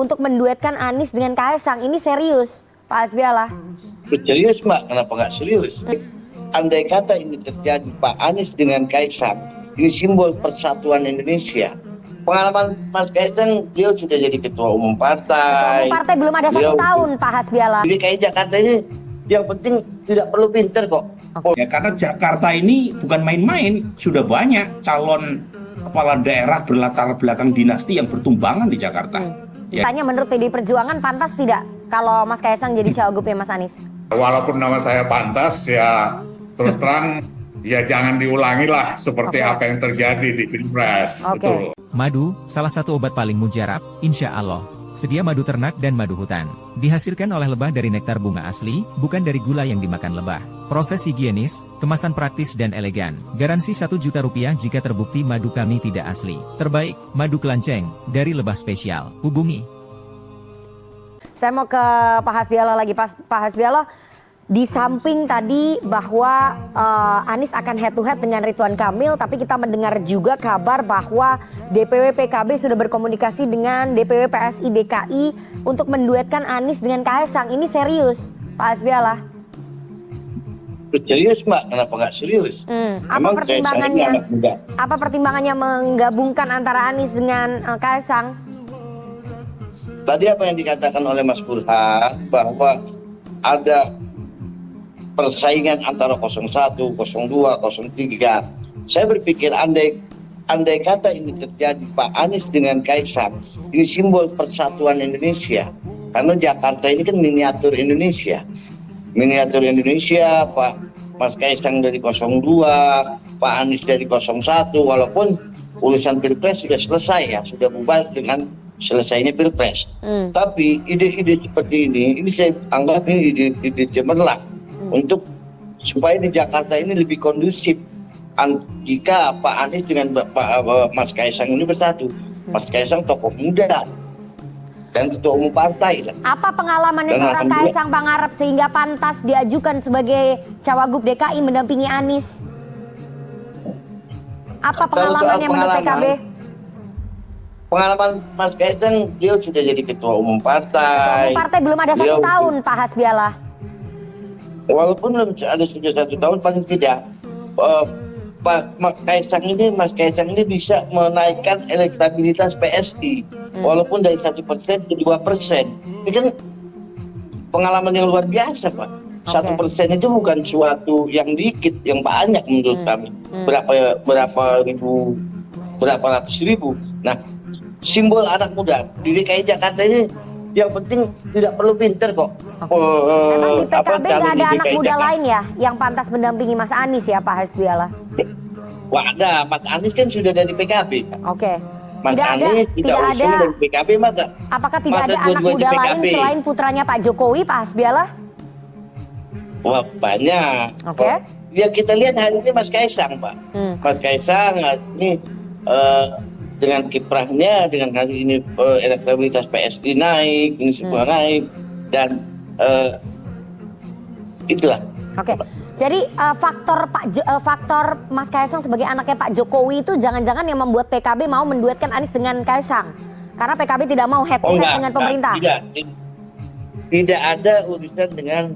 untuk menduetkan Anies dengan Kaisang. Ini serius, Pak Hasbiala? Serius, Mbak. Kenapa nggak serius? Andai kata ini terjadi, Pak Anies dengan Kaisang, ini simbol persatuan Indonesia. Pengalaman Mas Kaisang, beliau sudah jadi ketua umum partai. Ketua umum partai belum ada 1 tahun, Pak Hasbiala. Jadi kayak Jakarta ini, yang penting tidak perlu pinter kok. Ya, karena Jakarta ini bukan main-main, sudah banyak calon kepala daerah berlatar belakang dinasti yang bertumbangan di Jakarta. Ya. Tanya menurut PDI Perjuangan pantas tidak kalau Mas Kaisang jadi cawagupnya Mas Anies? Walaupun nama saya pantas, ya terus terang ya jangan diulangi lah seperti apa yang terjadi di Pilpres. Betul. Madu, salah satu obat paling mujarab, insya Allah. Sedia madu ternak dan madu hutan. Dihasilkan oleh lebah dari nektar bunga asli, bukan dari gula yang dimakan lebah. Proses higienis, kemasan praktis dan elegan. Garansi 1 juta rupiah jika terbukti madu kami tidak asli. Terbaik, madu kelanceng, dari lebah spesial. Hubungi. Saya mau ke Pak Hasbiala lagi. Pak Hasbiala, di samping tadi bahwa Anies akan head to head dengan Ridwan Kamil, tapi kita mendengar juga kabar bahwa DPW PKB sudah berkomunikasi dengan DPW PSI DKI untuk menduetkan Anies dengan Kaisang. Ini serius, Pak Hasbiala? Serius, Mbak. Kenapa nggak serius? Apa pertimbangannya menggabungkan antara Anies dengan Kaisang? Tadi apa yang dikatakan oleh Mas Burhan, bahwa ada persaingan antara 01, 02, 03. Saya berpikir andai kata ini terjadi, Pak Anies dengan Kaisang, ini simbol persatuan Indonesia. Karena Jakarta ini kan miniatur Indonesia. Miniatur Indonesia, Pak Mas Kaisang dari 02, Pak Anies dari 01, walaupun urusan Pilpres sudah selesai ya, sudah bubar dengan selesainya Pilpres. Tapi ide-ide seperti ini saya anggap ini ide cemerlang. Untuk supaya di Jakarta ini lebih kondusif jika Pak Anies dengan Mas Kaisang ini bersatu. Mas Kaisang tokoh muda dan ketua umum partai. Apa pengalamannya seorang Kaisang Pangarep sehingga pantas diajukan sebagai cawagup DKI mendampingi Anies? Apa pengalamannya menurut PKB? Pengalaman Mas Kaisang, beliau sudah jadi ketua umum partai. Ketua umum partai belum ada 1 tahun, Pak Hasbiala. Walaupun ada sudah 1 tahun, paling tidak Mas Kaisang ini bisa menaikkan elektabilitas PSI, walaupun dari 1% ke 2%. Ini kan pengalaman yang luar biasa, Pak. 1% itu bukan suatu yang dikit, yang banyak menurut kami. Berapa ratus ribu. Nah, simbol anak muda di DKI Jakarta ini, yang penting tidak perlu pinter kok. Memang di PKB nggak ada anak muda lain ya yang pantas mendampingi Mas Anies ya, Pak Hasbiala? Wah, ada. Mas Anies kan sudah dari PKB. Mas Anies tidak usung dari PKB, maka apakah tidak ada anak muda lain selain putranya Pak Jokowi, Pak Hasbiala? Wah, banyak. Ya kita lihat hari ini Mas Kaisang, Pak. Mas Kaisang ini dengan kiprahnya, dengan hari ini elektabilitas PSI naik, ini semua naik, dan itulah. Jadi faktor Mas Kaisang sebagai anaknya Pak Jokowi itu jangan-jangan yang membuat PKB mau menduetkan Anies dengan Kaisang, karena PKB tidak mau head to head dengan pemerintah. Tidak ada urusan dengan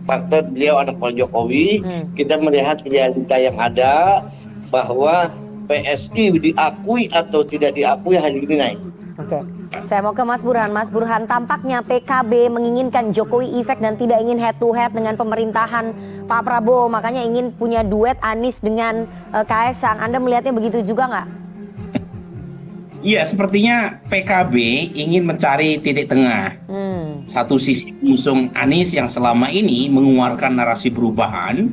faktor beliau anak Pak Jokowi. Kita melihat realita yang ada bahwa PSI diakui atau tidak diakui hari ini naik. Saya mau ke Mas Burhan. Mas Burhan, tampaknya PKB menginginkan Jokowi effect dan tidak ingin head to head dengan pemerintahan Pak Prabowo, makanya ingin punya duet Anies dengan Kaisang. Anda melihatnya begitu juga nggak? Iya, sepertinya PKB ingin mencari titik tengah. Satu sisi mengusung Anies yang selama ini mengeluarkan narasi perubahan,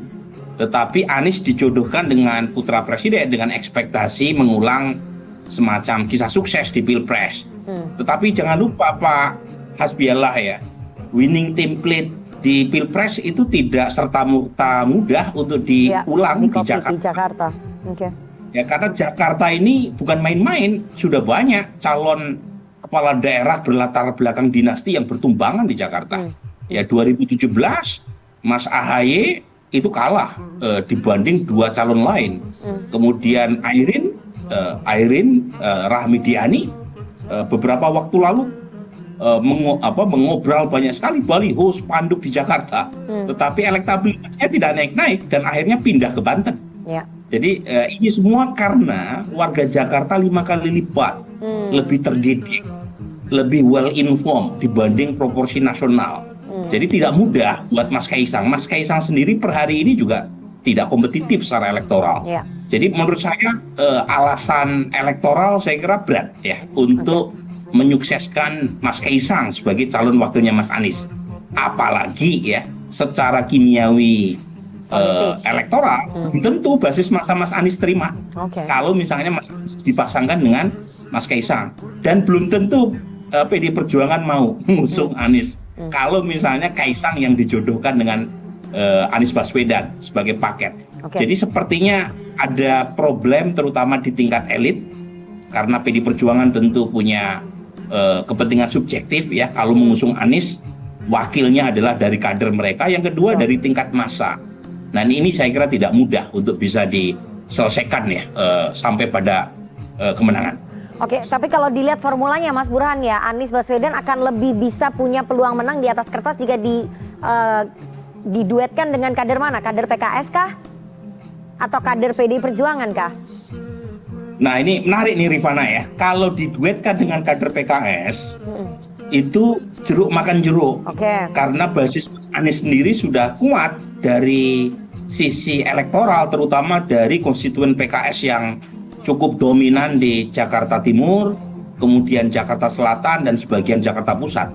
tetapi Anies dijodohkan dengan putra presiden dengan ekspektasi mengulang semacam kisah sukses di Pilpres. Tetapi jangan lupa Pak Hasbiala ya, winning template di Pilpres itu tidak serta-merta mudah untuk diulang di Jakarta. Ya, karena Jakarta ini bukan main-main, sudah banyak calon kepala daerah berlatar belakang dinasti yang bertumbangan di Jakarta. Ya, 2017 Mas AHY itu kalah dibanding 2 calon lain. Kemudian Airin Rahmidiani beberapa waktu lalu mengobrol banyak sekali baliho spanduk di Jakarta, tetapi elektabilitasnya tidak naik-naik dan akhirnya pindah ke Banten. Ya. Jadi ini semua karena warga Jakarta 5 kali lipat lebih terdidik, lebih well informed dibanding proporsi nasional. Jadi tidak mudah buat Mas Kaisang. Mas Kaisang sendiri per hari ini juga tidak kompetitif secara elektoral. Ya. Jadi menurut saya alasan elektoral saya kira berat ya untuk menyukseskan Mas Kaisang sebagai calon wakilnya Mas Anies. Apalagi ya secara kimiawi elektoral tentu basis masa Mas Anies terima. Kalau misalnya Mas Anies dipasangkan dengan Mas Kaisang, dan belum tentu PD Perjuangan mau mengusung Anies. Kalau misalnya Kaisang yang dijodohkan dengan Anies Baswedan sebagai paket. Jadi sepertinya ada problem terutama di tingkat elit karena PD Perjuangan tentu punya kepentingan subjektif ya. Kalau mengusung Anies, wakilnya adalah dari kader mereka. Yang kedua dari tingkat massa. Nah ini saya kira tidak mudah untuk bisa diselesaikan ya sampai pada kemenangan. Oke, tapi kalau dilihat formulanya Mas Burhan ya, Anies Baswedan akan lebih bisa punya peluang menang di atas kertas jika diduetkan dengan kader mana? Kader PKS kah? Atau kader PDI Perjuangan kah? Nah ini menarik nih Rifana ya, kalau diduetkan dengan kader PKS itu jeruk makan jeruk. Karena basis Anies sendiri sudah kuat dari sisi elektoral, terutama dari konstituen PKS yang cukup dominan di Jakarta Timur, kemudian Jakarta Selatan dan sebagian Jakarta Pusat.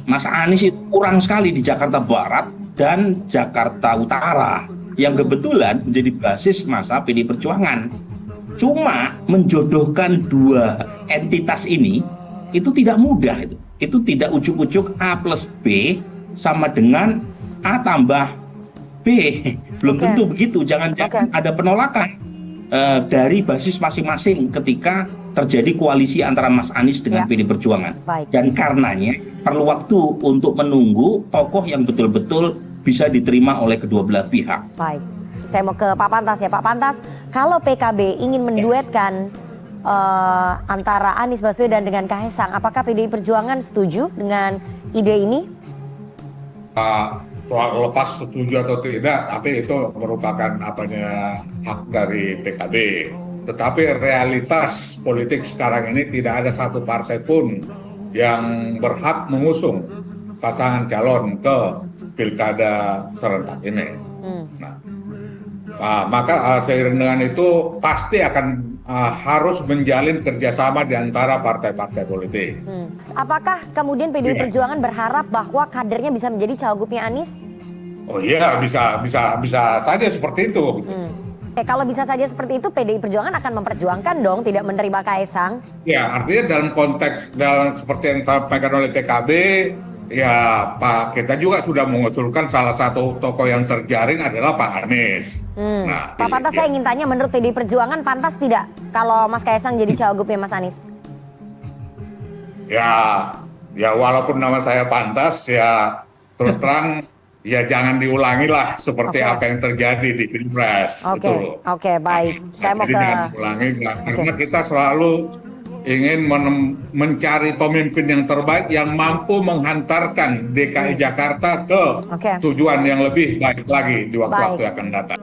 Mas Anies itu kurang sekali di Jakarta Barat dan Jakarta Utara yang kebetulan menjadi basis masa PD Perjuangan. Cuma menjodohkan dua entitas ini itu tidak mudah itu. Itu tidak ujuk-ujuk A plus B sama dengan A tambah B. Belum tentu begitu. Jangan-jangan ada penolakan dari basis masing-masing ketika terjadi koalisi antara Mas Anies dengan PD Perjuangan. Dan karenanya perlu waktu untuk menunggu tokoh yang betul-betul bisa diterima oleh kedua belah pihak. Baik, saya mau ke Pak Pantas ya. Pak Pantas, kalau PKB ingin menduetkan antara Anies Baswedan dengan Kaisang, apakah PDI Perjuangan setuju dengan ide ini? Soal lepas setuju atau tidak, tapi itu merupakan hak dari PKB. Tetapi realitas politik sekarang ini tidak ada satu partai pun yang berhak mengusung pasangan calon ke pilkada serentak ini. Maka seiring dengan itu pasti akan harus menjalin kerjasama di antara partai-partai politik. Apakah kemudian PDI Perjuangan berharap bahwa kadernya bisa menjadi cawagupnya Anies? Oh iya, bisa saja seperti itu. Kalau bisa saja seperti itu, PDI Perjuangan akan memperjuangkan dong, tidak menerima Kaisang. Ya, artinya dalam konteks seperti yang disampaikan oleh PKB, ya Pak, kita juga sudah mengusulkan salah satu tokoh yang terjaring adalah Pak Anies. Nah, Pak Pantas, saya ingin tanya, menurut PDI Perjuangan pantas tidak kalau Mas Kaisang jadi cawagupnya Mas Anies? Ya walaupun nama saya pantas, ya terus terang ya jangan diulangi lah seperti apa yang terjadi di Pilpres. Oke, baik. Saya mau jangan diulangi, karena kita selalu ingin mencari pemimpin yang terbaik yang mampu menghantarkan DKI Jakarta ke tujuan yang lebih baik lagi di waktu-waktu yang akan datang.